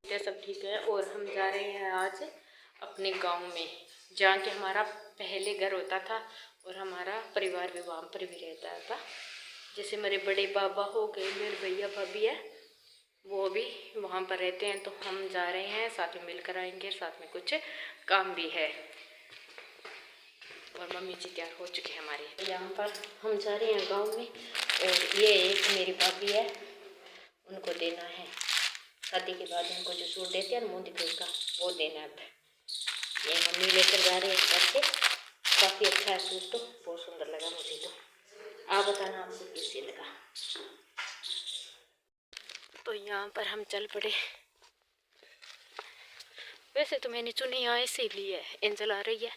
ये सब ठीक है। और हम जा रहे हैं आज अपने गांव में, जहाँ के हमारा पहले घर होता था और हमारा परिवार भी वहाँ पर भी रहता था। जैसे मेरे बड़े बाबा हो गए, मेरे भैया भाभी है, वो भी वहाँ पर रहते हैं। तो हम जा रहे हैं, साथ में मिलकर आएंगे, साथ में कुछ काम भी है। और मम्मी जी तैयार हो चुके हैं हमारे। यहाँ पर हम जा रहे हैं गांव में। और ये एक मेरी भाभी है, उनको देना है शादी के बाद उनको जो सूट देते हैं मोदी का, वो देना है। अब ये मम्मी लेकर जा रही है घर से। काफ़ी अच्छा है सूट, तो बहुत सुंदर लगा मुझे। तो आप बताना आपको कैसे लगा। तो यहाँ पर हम चल पड़े। वैसे तो मैंने चुनी यहाँ इसीलिए है, एंजल आ रही है,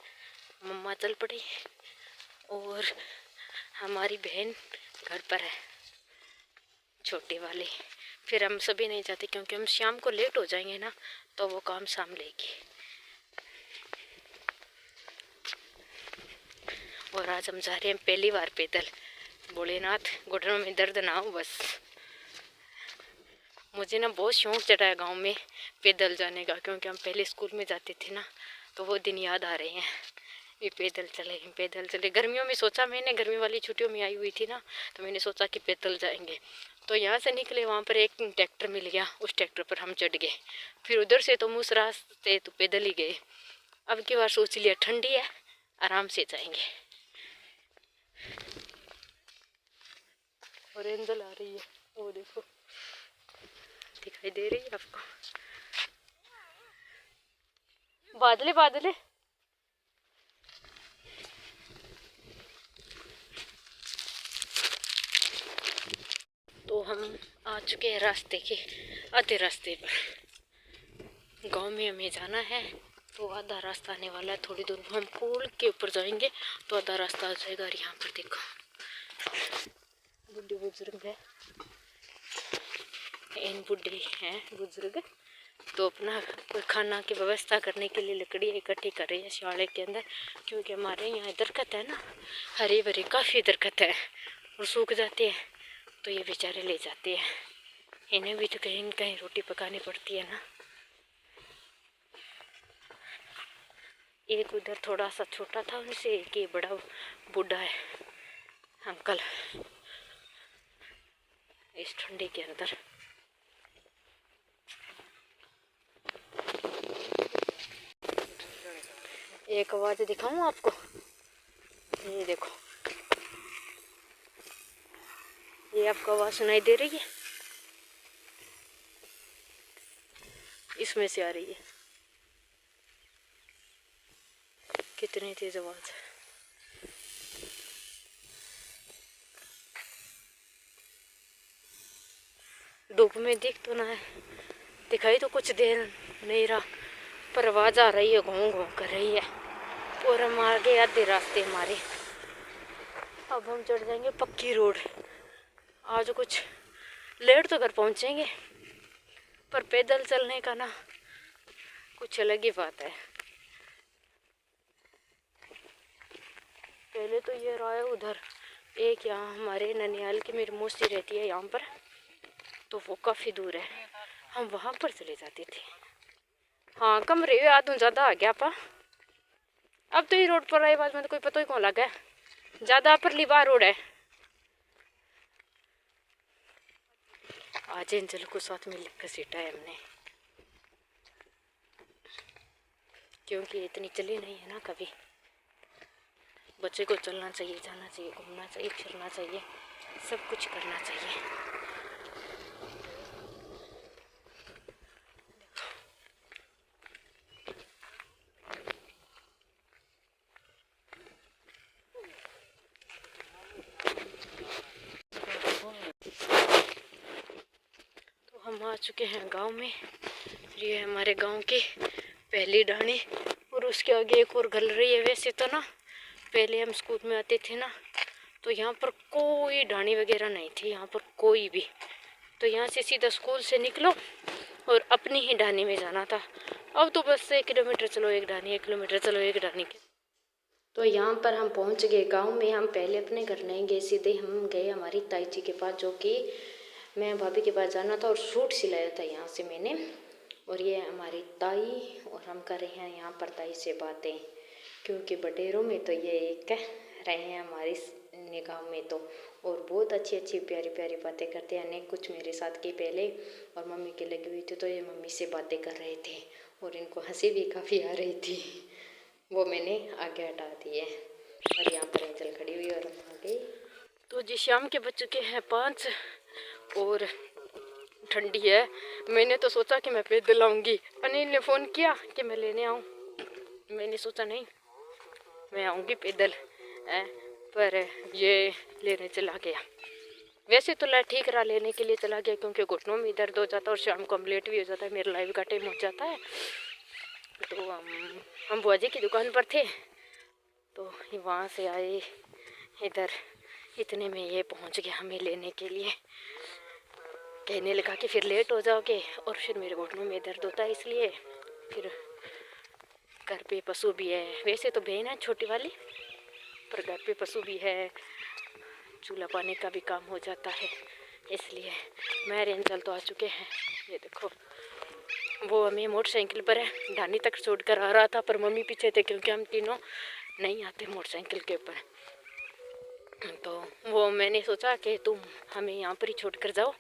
मम्मा चल पड़ी और हमारी बहन घर पर है, छोटे वाले। फिर हम सभी नहीं जाते क्योंकि हम शाम को लेट हो जाएंगे ना, तो वो काम संभालेगी। और आज हम जा रहे हैं पहली बार पैदल। भोलेनाथ घुटनों में दर्द ना हो बस। मुझे ना बहुत शौक चढ़ा है गांव में पैदल जाने का, क्योंकि हम पहले स्कूल में जाते थे ना, तो वो दिन याद आ रहे हैं। ये पैदल चले। गर्मियों में सोचा मैंने, गर्मी वाली छुट्टियों में आई हुई थी ना, तो मैंने सोचा कि पैदल जाएंगे। तो यहाँ से निकले, वहाँ पर एक ट्रैक्टर मिल गया, उस ट्रैक्टर पर हम चढ़ गए। फिर उधर से तो मूसरा से तो पैदल ही गए। अब की बार सोच लिया ठंडी है, आराम से जाएंगे। और एंजल आ रही है, वो देखो दिखाई दे रही है आपको। बादले बादले। तो हम आ चुके हैं रास्ते के आधे रास्ते पर। गांव में हमें जाना है, तो आधा रास्ता आने वाला है। थोड़ी दूर हम पुल के ऊपर जाएंगे तो आधा रास्ता आ जाएगा। और यहाँ पर देखो बुढ़े बुजुर्ग है, इन बुढ़े हैं बुजुर्ग, तो अपना खाना की व्यवस्था करने के लिए लकड़ी इकट्ठी कर रही है शाले के अंदर। क्योंकि हमारे यहाँ दरख्त है ना, हरे भरे काफ़ी दरख्त है और सूख जाते हैं, तो ये बेचारे ले जाते हैं। इन्हें भी तो कहीं न कहीं रोटी पकानी पड़ती है ना। एक उधर थोड़ा सा छोटा था उनसे, एक ये बड़ा बूढ़ा है अंकल इस ठंडी के अंदर। एक आवाज दिखाऊं आपको, ये देखो, ये आपको आवाज सुनाई दे रही है, इसमें से आ रही है। कितनी तेज आवाज है। धूप में दिख तो ना है, दिखाई तो कुछ देर नहीं रहा, पर आवाज आ रही है, घों घों कर रही है। और हम आगे आधे रास्ते हमारे। अब हम चढ़ जाएंगे पक्की रोड। आज कुछ लेट तो घर पहुंचेंगे, पर पैदल चलने का ना कुछ अलग ही बात है। पहले तो ये रहा है उधर एक, यहाँ हमारे ननियाल की मेरी मौसी रहती है यहाँ पर, तो वो काफ़ी दूर है, हम वहाँ पर चले जाते थे। हाँ कमरे आधुन ज़्यादा आ गया पा। अब तो ये रोड पर आए बाद में तो कोई पता ही कौन लगा है, ज़्यादा परली बार रोड है। आज एंजल को साथ में लेकर सीटा है हमने, क्योंकि इतनी चली नहीं है ना कभी। बच्चे को चलना चाहिए, जाना चाहिए, घूमना चाहिए, फिरना चाहिए, सब कुछ करना चाहिए। तो हम आ चुके हैं गांव में। ये है हमारे गांव की पहली डाणी, और उसके आगे एक और गल रही है। वैसे तो ना पहले हम स्कूल में आते थे ना, तो यहाँ पर कोई डाणी वगैरह नहीं थी, यहाँ पर कोई भी। तो यहाँ से सीधा स्कूल से निकलो और अपनी ही डाणी में जाना था। अब तो बस 1 किलोमीटर चलो एक डाणी, 1 किलोमीटर चलो एक डाणी। तो यहाँ पर हम पहुँच गए गांव में। हम पहले अपने घर नहीं गए, सीधे हम गए हमारी ताई जी के पास, जो कि मैं भाभी के पास जाना था और सूट सिलाया था यहाँ से मैंने। और ये हमारी ताई, और हम कर रहे हैं यहाँ पर ताई से बातें, क्योंकि बटेरों में तो ये एक रहे हैं हमारी निगाह में तो। और बहुत अच्छी अच्छी प्यारी प्यारी बातें करते हैं। अनेक कुछ मेरे साथ की पहले और मम्मी की लगी हुई थी, तो ये मम्मी से बातें कर रहे थे और इनको हंसी भी काफ़ी आ रही थी, वो मैंने आगे हटा दी है। और यहाँ पर एंजल खड़ी हुई और हम आ गए। तो जी शाम के बज चुके हैं 5 और ठंडी है। मैंने तो सोचा कि मैं पैदल आऊँगी, अनिल ने फ़ोन किया कि मैं लेने आऊँ, मैंने सोचा नहीं मैं आऊँगी पैदल, पर ये लेने चला गया। वैसे तो ठीक रहा, लेने के लिए चला गया क्योंकि घुटनों में दर्द हो जाता है और शाम को लेट भी हो जाता है, मेरा लाइव का टाइम हो जाता है। तो हम बुआ जी की दुकान पर थे, तो वहाँ से आए इधर, इतने में ये पहुँच गया हमें लेने के लिए। कहने लगा कि फिर लेट हो जाओगे और फिर मेरे घुटनों में दर्द होता है, इसलिए फिर घर पे पशु भी है। वैसे तो बहन है छोटी वाली, पर घर पे पशु भी है, चूल्हा पानी का भी काम हो जाता है, इसलिए मैं रेंजल तो आ चुके हैं। ये देखो वो हमें मोटरसाइकिल पर है, ढानी तक छोड़ कर आ रहा था, पर मम्मी पीछे थे क्योंकि हम तीनों नहीं आते मोटरसाइकिल के ऊपर। तो वो मैंने सोचा कि तुम हमें यहाँ पर ही छोड़ कर जाओ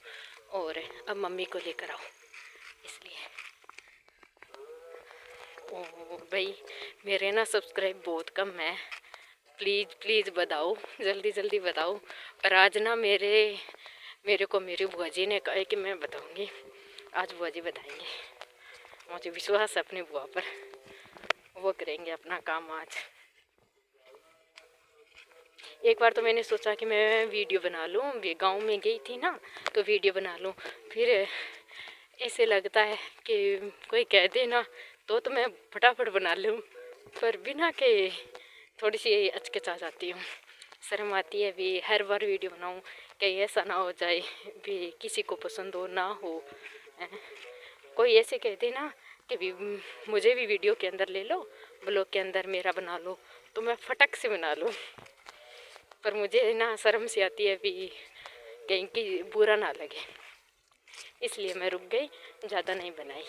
और अब मम्मी को लेकर आओ, इसलिए। ओ भाई मेरे ना सब्सक्राइब बहुत कम है, प्लीज़ प्लीज़ बताओ, जल्दी जल्दी बताओ। और आज ना मेरे को मेरी बुआ जी ने कहा कि मैं बताऊंगी, आज बुआ जी बताएंगे, मुझे विश्वास है अपनी बुआ पर, वो करेंगे अपना काम आज। एक बार तो मैंने सोचा कि मैं वीडियो बना लूँ, गांव में गई थी ना तो वीडियो बना लूँ, फिर ऐसे लगता है कि कोई कह दे ना तो मैं फटाफट बना लूँ, पर बिना के थोड़ी सी अचकचा जाती हूँ, शर्म आती है भी हर बार वीडियो बनाऊँ, कहीं ऐसा ना हो जाए भी किसी को पसंद हो ना हो। कोई ऐसे कह दे ना कि भी मुझे भी वीडियो के अंदर ले लो, ब्लॉग के अंदर मेरा बना लो, तो मैं फटक से बना लूँ, पर मुझे ना शर्म सी आती है भी कहीं की बुरा ना लगे, इसलिए मैं रुक गई, ज़्यादा नहीं बनाई।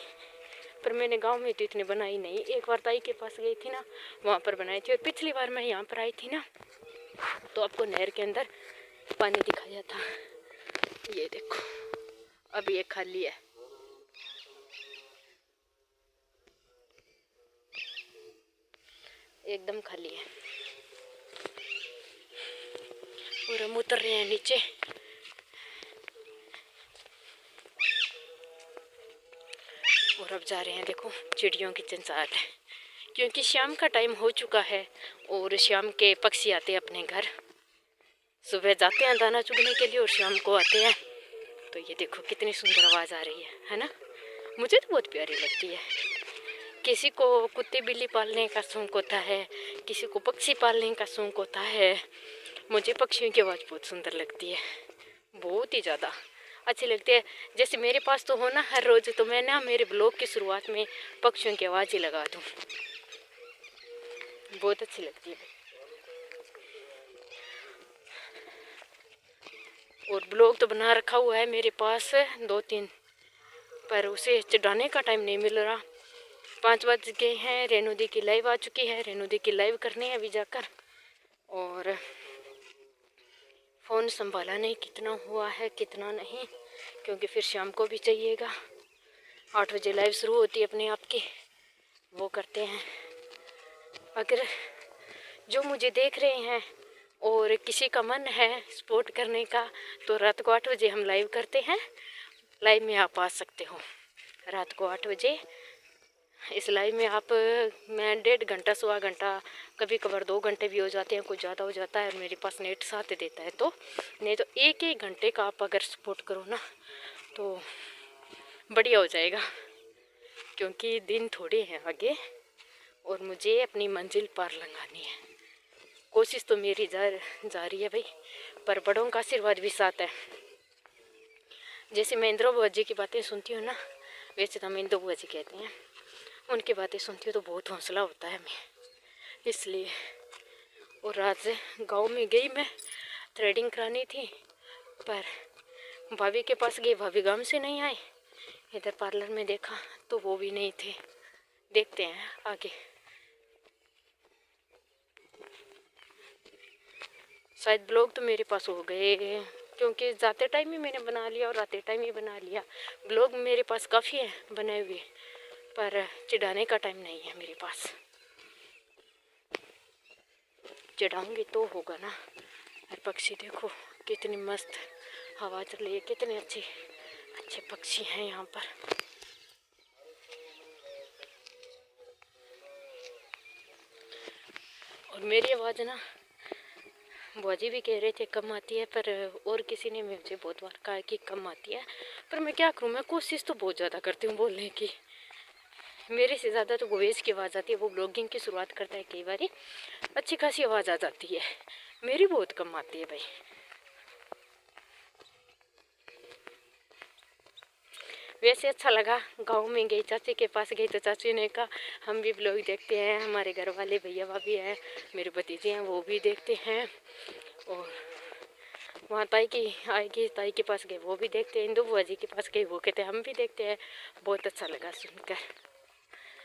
पर मैंने गांव में तो इतनी बनाई नहीं, एक बार ताई के पास गई थी ना वहाँ पर बनाई थी, और पिछली बार मैं यहाँ पर आई थी ना तो आपको नहर के अंदर पानी दिखाया था। ये देखो अब ये खाली है, एकदम खाली है, और हम उतर रहे हैं नीचे। और अब जा रहे हैं, देखो चिड़ियों की चंचाहट है, क्योंकि शाम का टाइम हो चुका है और शाम के पक्षी आते हैं अपने घर, सुबह जाते हैं दाना चुगने के लिए और शाम को आते हैं। तो ये देखो कितनी सुंदर आवाज़ आ रही है ना, मुझे तो बहुत प्यारी लगती है। किसी को कुत्ते बिल्ली पालने का शौक़ होता है, किसी को पक्षी पालने का शौक़ होता है, मुझे पक्षियों की आवाज़ बहुत सुंदर लगती है, बहुत ही ज़्यादा अच्छी लगती है। जैसे मेरे पास तो हो ना हर रोज़, तो मैं ना मेरे ब्लॉग की शुरुआत में पक्षियों की आवाज़ ही लगा दूँ, बहुत अच्छी लगती है। और ब्लॉग तो बना रखा हुआ है मेरे पास 2-3, पर उसे चढ़ाने का टाइम नहीं मिल रहा। 5 बज गए हैं, रेणु दी की लाइव आ चुकी है, रेणु दी की लाइव करनी है अभी जाकर। और फ़ोन संभाला नहीं कितना हुआ है कितना नहीं, क्योंकि फिर शाम को भी चाहिएगा। 8 बजे लाइव शुरू होती है अपने आप की, वो करते हैं। अगर जो मुझे देख रहे हैं और किसी का मन है सपोर्ट करने का, तो रात को 8 बजे हम लाइव करते हैं, लाइव में आप आ सकते हो रात को 8 बजे। इस लाइव में आप मैं 1.5 घंटा 1.25 घंटा, कभी कभार 2 घंटे भी हो जाते हैं, कुछ ज़्यादा हो जाता है और मेरे पास नेट साथ देता है तो, नहीं तो 1-1 घंटे का आप अगर सपोर्ट करो ना तो बढ़िया हो जाएगा, क्योंकि दिन थोड़े हैं आगे और मुझे अपनी मंजिल पार लगानी है। कोशिश तो मेरी जा रही है भाई, पर बड़ों का आशीर्वाद भी साथ है। जैसे मैं इंद्रो बुआ जी की बातें सुनती हूँ ना, वैसे तो हम इंदो बुआ जी कहते हैं, उनकी बातें सुनती हूँ तो बहुत हौसला होता है हमें, इसलिए। और आज गांव में गई मैं, थ्रेडिंग करानी थी, पर भाभी के पास गई, भाभी गांव से नहीं आए, इधर पार्लर में देखा तो वो भी नहीं थे। देखते हैं आगे, शायद ब्लॉग तो मेरे पास हो गए, क्योंकि जाते टाइम ही मैंने बना लिया और आते टाइम ही बना लिया। ब्लॉग मेरे पास काफ़ी है बने हुए, पर चढ़ाने का टाइम नहीं है मेरे पास। चढ़ाऊंगी तो होगा ना। और पक्षी देखो कितनी मस्त हवा चल रही है, कितने अच्छे अच्छे पक्षी हैं यहाँ पर। और मेरी आवाज़ ना बुआजी भी कह रहे थे कम आती है, पर और किसी ने मुझे बहुत बार कहा कि कम आती है, पर मैं क्या करूँ, मैं कोशिश तो बहुत ज़्यादा करती हूँ बोलने की। मेरे से ज़्यादा तो गुवेज की आवाज़ आती है, वो ब्लॉगिंग की शुरुआत करता है, कई बार अच्छी खासी आवाज़ आ जाती है, मेरी बहुत कम आती है भाई। वैसे अच्छा लगा, गांव में गई, चाची के पास गई तो चाची ने कहा हम भी ब्लॉग देखते हैं, हमारे घर वाले भैया भाभी हैं, मेरे भतीजे हैं वो भी देखते हैं। और वहाँ ताई की आएगी, ताई के पास गए वो भी देखते हैं, इंदू बुआ जी के पास गए वो कहते हैं हम भी देखते हैं। बहुत अच्छा लगा सुनकर,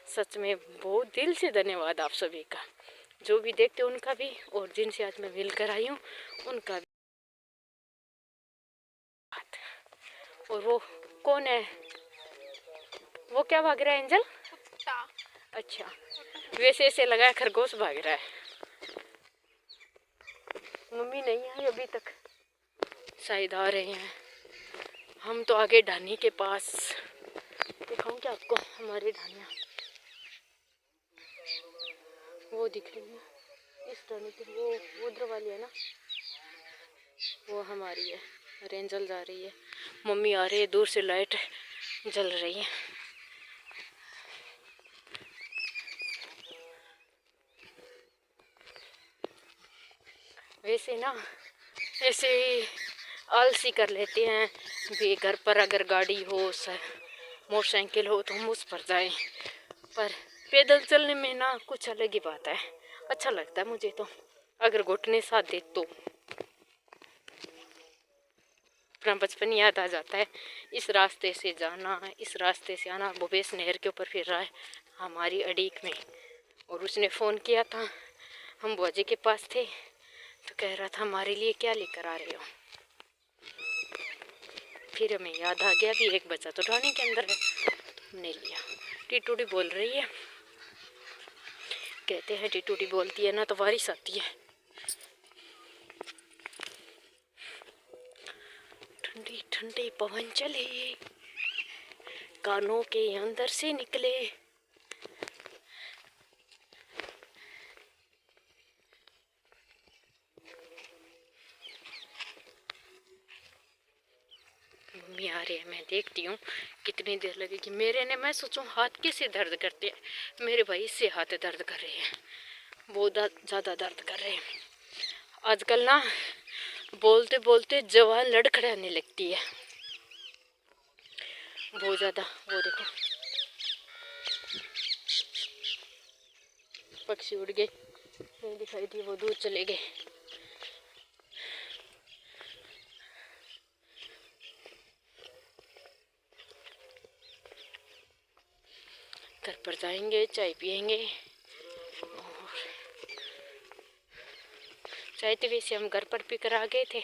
सच में बहुत दिल से धन्यवाद आप सभी का, जो भी देखते हैं उनका भी, और जिनसे आज मैं मिलकर आई हूँ उनका भी। और वो कौन है, वो क्या भाग रहा है एंजल? अच्छा, वैसे ऐसे लगा खरगोश भाग रहा है। मम्मी नहीं आई अभी तक, शायद आ रहे हैं। हम तो आगे ढानी के पास, दिखाऊं क्या आपको हमारी ढानियाँ, वो दिख रही है इस ढानी की, वो उधर वाली है ना, वो हमारी है। एंजल जा रही है, मम्मी आ रही है, दूर से लाइट जल रही है। वैसे ना ऐसे आलसी कर लेते हैं भी, घर पर अगर गाड़ी हो मोटरसाइकिल हो तो हम उस पर जाएं, पर पैदल चलने में ना कुछ अलग ही बात है, अच्छा लगता है मुझे तो, अगर घुटने साथ दे तो। अपना बचपन याद आ जाता है, इस रास्ते से जाना, इस रास्ते से आना। भूपेश नहर के ऊपर फिर रहा है हमारी अड़ीक में, और उसने फ़ोन किया था, हम बुआ जी के पास थे तो कह रहा था हमारे लिए क्या लेकर आ रहे हो। फिर हमें याद आ गया भी एक बच्चा तो ढाणी के अंदर है, तो हमने लिया। टिटूडी बोल रही है, कहते हैं टिटूडी बोलती है ना तो बारिश आती है। ठंडी ठंडी पवन चले, कानों के अंदर से निकले। मम्मी आ रही है, मैं देखती हूँ कितनी देर लगेगी। मेरे ने मैं सोचूं हाथ कैसे दर्द करते हैं, मेरे भाई से हाथ दर्द कर रहे हैं, बहुत ज़्यादा दर्द कर रहे हैं आजकल ना। बोलते बोलते जवान लड़खड़ाने लगती है बहुत ज़्यादा। वो देखो पक्षी उड़ गए, नहीं दिखाई दिए, वो दूर चले गए। घर पर जाएंगे, चाय पियेंगे, और चाय तो वैसे हम घर पर पी कर आ गए थे,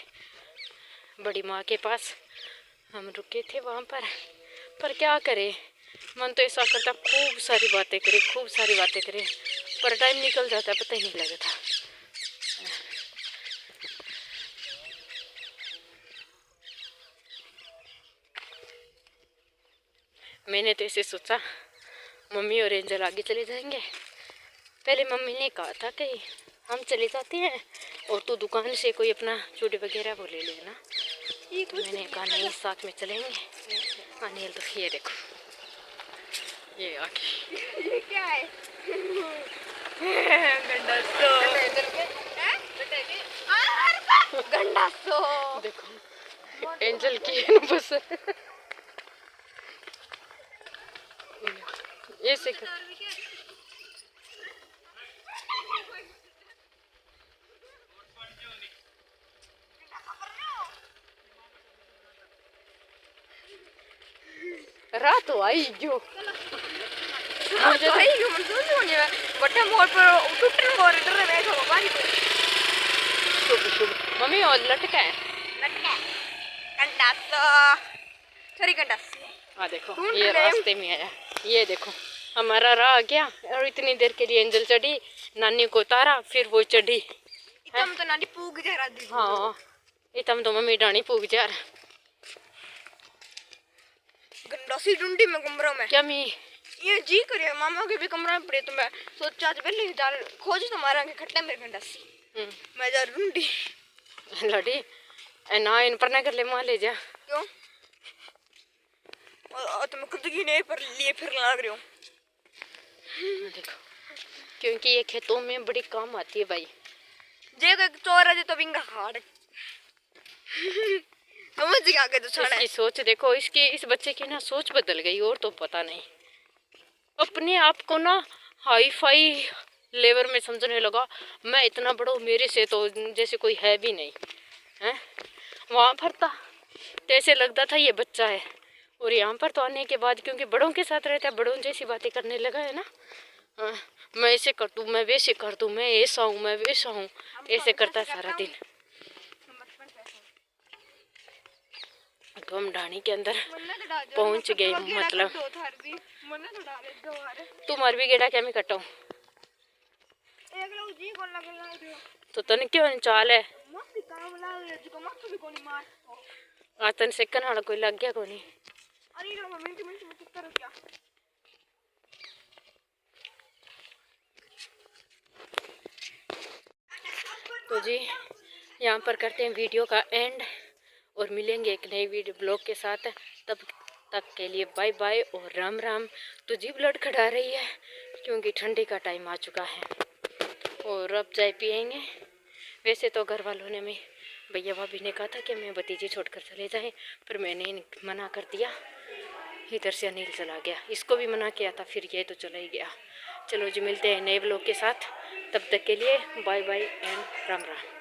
बड़ी माँ के पास हम रुके थे वहाँ पर क्या करें, मन तो ऐसा करता खूब सारी बातें करें, खूब सारी बातें करें, पर टाइम निकल जाता पता ही नहीं लगता। मैंने तो ऐसे सोचा मम्मी और एंजल आगे चले जाएंगे, पहले मम्मी ने कहा था कि हम चले जाते हैं और तू दुकान से कोई अपना चूड़ी वगैरह वो ले लेना, तो मैंने कहा नहीं साथ में चलेंगे। अनिल तो ये देखो ये आके ये क्या है गंडा सो देखो एंजल की बस ऐसे रात तो आई जो मुझे तो आई क्यों मंसूर होने है बट्टा मोड़ पर टूटने मोड़ इधर बैठो बाबा शुभ शुभ मम्मी और लटका है कंडास सॉरी कंडास हाँ देखो ये रास्ते में आया ये देखो हमारा राह आ गया और इतनी देर के लिए एंजल चढ़ी नानी को उतारा फिर वो चढ़ी इतम तो नानी पूग जा रहा दी हाँ इतम तो मम्मी डानी पूग जा रहा गंडासी ढूंढी मैं कमरों में क्या मी ये जी करे मामा के भी कमरा में पड़े तो मैं सोचा आज पहले ही डाल खोज तुम्हारा के खट्टा मेरे गंडासी मैं जा ढूंढी लड़ी ना इन पर ना कर ले मां ले जा क्यों और तुम खुद की नहीं पर लिए फिर लाग रहे हो देखो क्योंकि ये खेतों में बड़ी काम आती है भाई जे कोई चोर है तो बिंगा हाड़ समझ गया के तो छोड़ा इसकी सोच देखो इसकी इस बच्चे की ना सोच बदल गई और तो पता नहीं अपने आप को ना हाई फाई लेवल में समझने लगा मैं इतना बड़ा मेरे से तो जैसे कोई है भी नहीं है वहाँ पर था तो ऐसे लगता था ये बच्चा है और यहाँ पर तो आने के बाद क्योंकि बड़ों के साथ रहता है बड़ों जैसी बातें करने लगा है ना मैं ऐसे कर दूँ मैं वैसे कर दूँ मैं ऐसा हूँ मैं वैसा हूँ ऐसे करता सारा दिन तो हम ढाणी के अंदर पहुँच गए मतलब तुम्हार भी गेड़ा क्या मैं कटाऊँ तो तन क्यों चाल है तन सेकन वाला कोई लग गया कोनी तो जी यहाँ पर करते हैं वीडियो का एंड और मिलेंगे एक नई वीडियो ब्लॉग के साथ तब तक के लिए बाय बाय और राम राम। तो जी ब्लड खड़ा रही है क्योंकि ठंडी का टाइम आ चुका है और अब चाय पियेंगे। वैसे तो घर वालों ने में भैया भाभी ने कहा था कि मैं भतीजी छोड़कर चले जाएं पर मैंने मना कर दिया। इधर से अनिल चला गया इसको भी मना किया था फिर ये तो चला ही गया। चलो जी मिलते हैं नए ब्लॉग के साथ तब तक के लिए bye bye and Ram Ram.